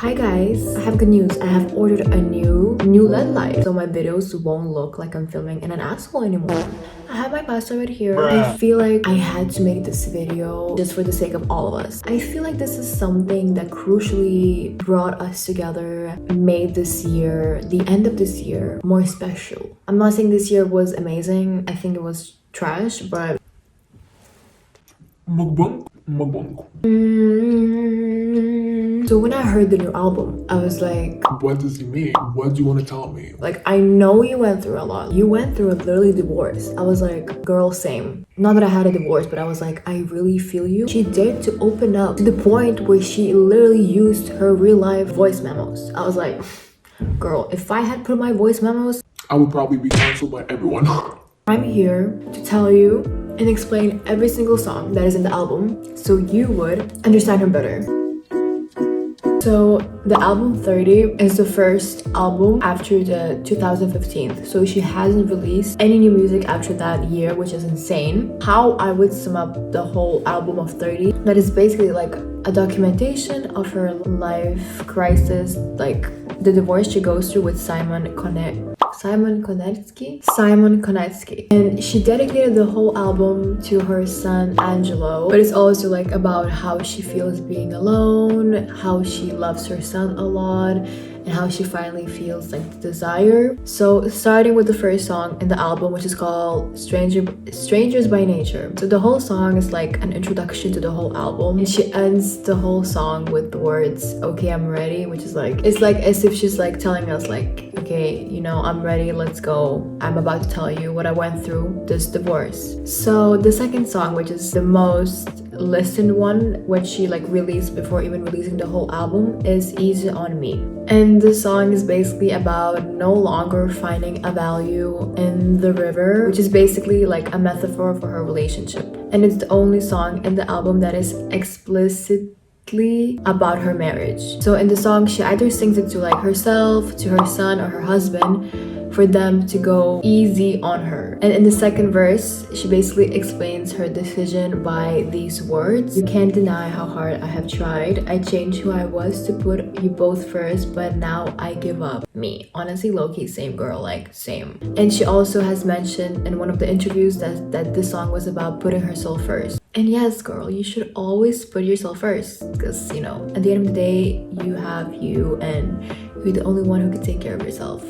Hi guys, I have good news. I have ordered a new LED light, so my videos won't look like I'm filming in an asshole anymore. I have my pasta right here. I feel like I had to make this video just for the sake of all of us. I feel like this is something that crucially brought us together, made this year, the end of this year, more special. I'm not saying this year was amazing. I think it was trash, but Mukbang. So when I heard the new album, I was like, What does he mean? What do you want to tell me? like, I know you went through a lot. You went through a literally divorce. I was like, girl, same. Not that I had a divorce, but I was like, I really feel you. She dared to open up to the point where she literally used her real life voice memos. I was like, girl, if I had put my voice memos, I would probably be canceled by everyone. I'm here to tell you and explain every single song that is in the album so you would understand her better. So the album 30 is the first album after the 2015. So she hasn't released any new music after that year, which is insane. How I would sum up the whole album of 30, that is basically like a documentation of her life crisis, like the divorce she goes through with Simon Konecki, and she dedicated the whole album to her son Angelo. But it's also like about how she feels being alone, how she loves her son a lot, and how she finally feels like desire. So starting with the first song in the album, which is called Strangers by Nature. So the whole song is like an introduction to the whole album, and she ends the whole song with the words, okay, I'm ready, which is like, it's like as if she's like telling us like, okay, you know, I'm ready, let's go. I'm about to tell you what I went through this divorce. So the second song, which is the most listened one, which she like released before even releasing the whole album, is Easy on Me. And the song is basically about no longer finding a value in the river, which is basically like a metaphor for her relationship. And it's the only song in the album that is explicitly about her marriage. So in the song, she either sings it to like herself, to her son, or her husband, for them to go easy on her. And in the second verse, she basically explains her decision by these words: you can't deny how hard I have tried. I changed who I was to put you both first, but now I give up. Me. Honestly, low-key, same girl, like same. And she also has mentioned in one of the interviews that this song was about putting herself first. And yes, girl, you should always put yourself first, because, you know, at the end of the day, you have you, and you're the only one who can take care of yourself.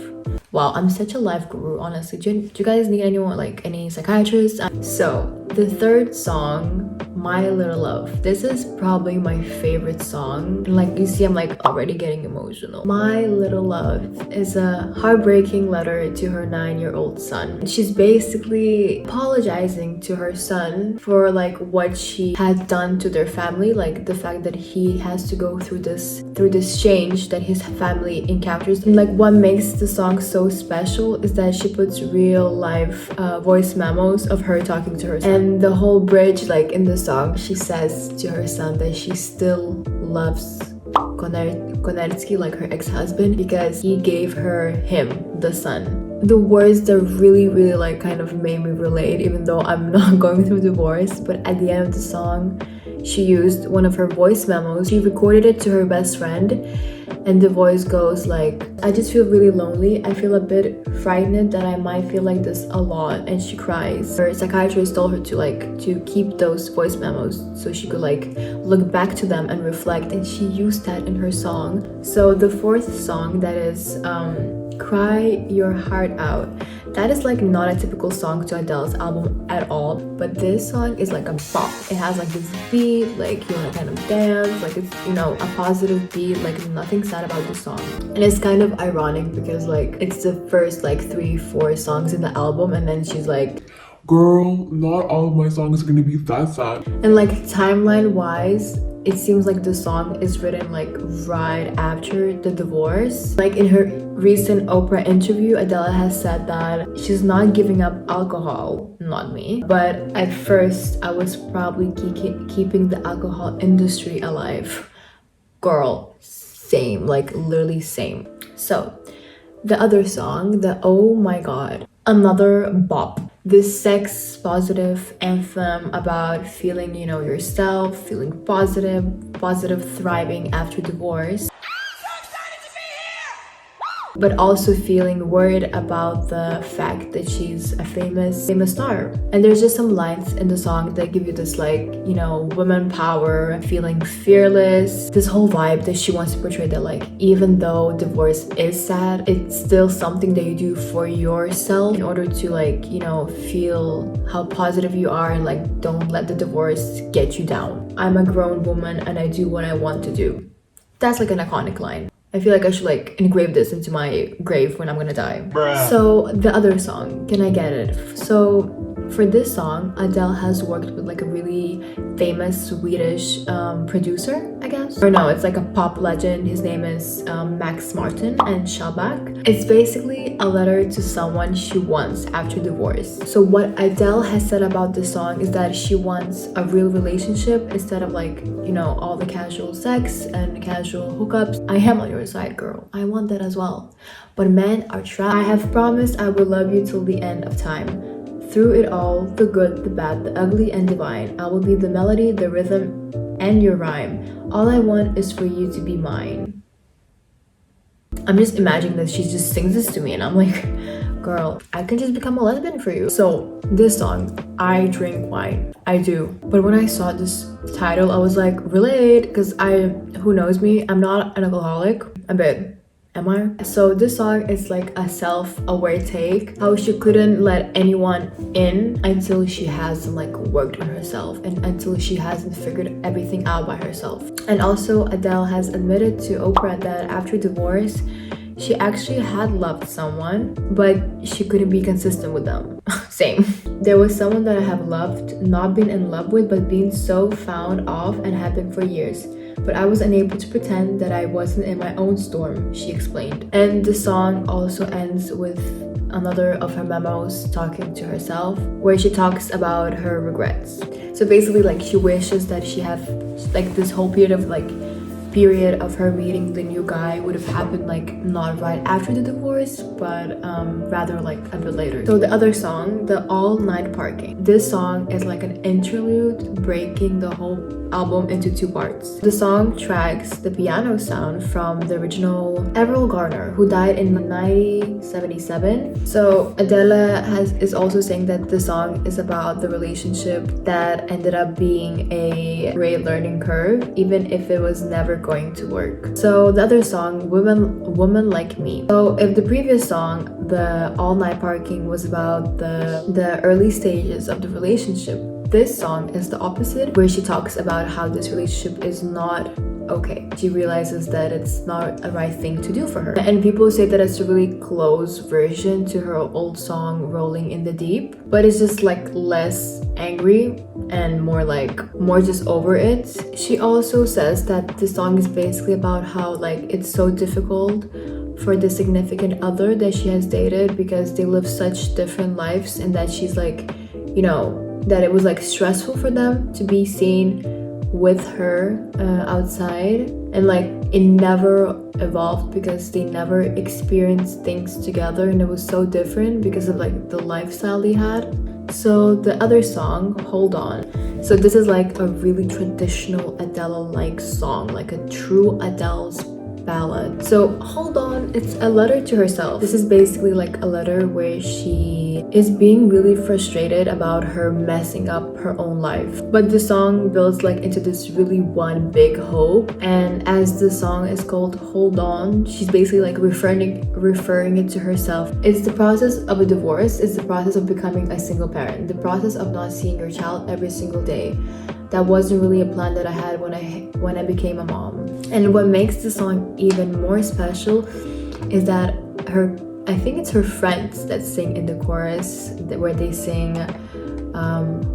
Wow, I'm such a life guru, honestly. Do you guys need anyone, like any psychiatrists? So the third song, My Little Love. This is probably my favorite song. Like you see, I'm like already getting emotional. My Little Love is a heartbreaking letter to her 9-year-old son. She's basically apologizing to her son for like what she had done to their family, like the fact that he has to go through this change that his family encounters. And like what makes the song so special is that she puts real life voice memos of her talking to her son. And the whole bridge, like in the song, she says to her son that she still loves Konecki, like her ex-husband, because he gave her him, the son. The words that really like kind of made me relate, even though I'm not going through divorce. But at the end of the song, she used one of her voice memos. She recorded it to her best friend, and the voice goes like, I just feel really lonely. I feel a bit frightened that I might feel like this a lot. And she cries. Her psychiatrist told her to keep those voice memos so she could like look back to them and reflect, and she used that in her song. So the fourth song, that is Cry Your Heart Out, that is like not a typical song to Adele's album at all, but this song is like a bop. It has like this beat, like you want to kind of dance, like it's, you know, a positive beat, like nothing sad about the song. And it's kind of ironic because like it's the first like 3-4 songs in the album, and then she's like, Girl, not all of my songs are gonna be that sad. And like timeline wise, it seems like the song is written like right after the divorce. Like in her recent Oprah interview, Adele has said that she's not giving up alcohol, not me, but at first I was probably keeping the alcohol industry alive. Girl, same, like literally same. So the other song, the Oh My God, another bop. This sex positive anthem about feeling, you know, yourself, feeling positive, thriving after divorce. but also feeling worried about the fact that she's a famous star. And there's just some lines in the song that give you this like, you know, woman power, feeling fearless, this whole vibe that she wants to portray, that like even though divorce is sad, it's still something that you do for yourself in order to like, you know, feel how positive you are, and like don't let the divorce get you down. I'm a grown woman and I do what I want to do. That's like an iconic line. I feel like I should like engrave this into my grave when I'm gonna die. Bruh. So the other song, Can I Get It? So for this song, Adele has worked with like a really famous Swedish producer, I guess. Or no, it's like a pop legend. His name is Max Martin and Shellback. It's basically a letter to someone she wants after divorce. So what Adele has said about this song is that she wants a real relationship instead of like, you know, all the casual sex and casual hookups. I am on your side, girl. I want that as well. But men are trash. I have promised I will love you till the end of time. Through it all, the good, the bad, the ugly, and divine, I will be the melody, the rhythm, and your rhyme. All I want is for you to be mine. I'm just imagining that she just sings this to me and I'm like, girl, I can just become a lesbian for you. So this song, I drink wine. I do. But when I saw this title, I was like, relate, because who knows me, I'm not an alcoholic. A bit. Am I? So this song is like a self-aware take, how she couldn't let anyone in until she hasn't like worked on herself and until she hasn't figured everything out by herself. And also Adele has admitted to Oprah that after divorce, she actually had loved someone, but she couldn't be consistent with them. Same. There was someone that I have loved, not been in love with, but been so found off and had been for years. But I was unable to pretend that I wasn't in my own storm, she explained. And the song also ends with another of her memos talking to herself, where she talks about her regrets. So basically like she wishes that she have like this whole period of her meeting the new guy would have happened like not right after the divorce, but rather like a bit later. So the other song, the All Night Parking. This song is like an interlude breaking the whole album into two parts. The song tracks the piano sound from the original Avril Garner, who died in 1977. So Adele is also saying that the song is about the relationship that ended up being a great learning curve, even if it was never going to work. So the other song, Woman Like Me. So if the previous song, the All Night Parking, was about the early stages of the relationship, this song is the opposite, where she talks about how this relationship is not okay. She realizes that it's not a right thing to do for her. And people say that it's a really close version to her old song, Rolling in the Deep, but it's just like less angry and more just over it. She also says that the song is basically about how like it's so difficult for the significant other that she has dated because they live such different lives, and that she's like, you know, that it was like stressful for them to be seen with her outside, and like it never evolved because they never experienced things together, and it was so different because of like the lifestyle they had. So the other song, Hold On. So this is like a really traditional Adele-like song, like a true Adele's ballad. So Hold On, it's a letter to herself. This is basically like a letter where she is being really frustrated about her messing up her own life, but the song builds like into this really one big hope. And as the song is called Hold On, she's basically like referring it to herself. It's the process of a divorce, it's the process of becoming a single parent, the process of not seeing your child every single day. That wasn't really a plan that I had when I became a mom. And what makes the song even more special is that I think it's her friends that sing in the chorus, where they sing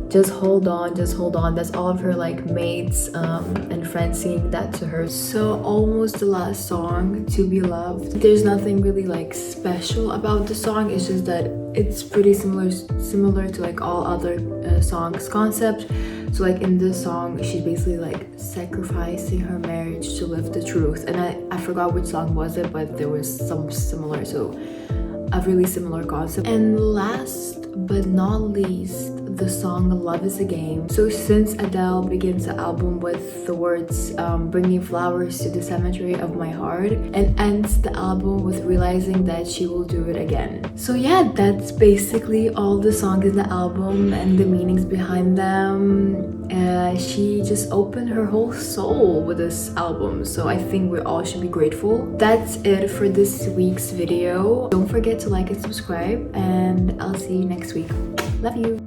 just hold on, just hold on. That's all of her like mates and friends singing that to her. So almost the last song, To Be Loved. There's nothing really like special about the song. It's just that it's pretty similar to like all other songs concept. So like in this song, she's basically like sacrificing her marriage to live the truth. And I forgot which song was it, but there was some similar, so a really similar concept. And last but not least, the song Love is a Game. So since Adele begins the album with the words bringing flowers to the cemetery of my heart, and ends the album with realizing that she will do it again. So yeah, that's basically all the songs in the album and the meanings behind them. She just opened her whole soul with this album, so I think we all should be grateful. That's it for this week's video. Don't forget to like and subscribe, and I'll see you next week. Love you.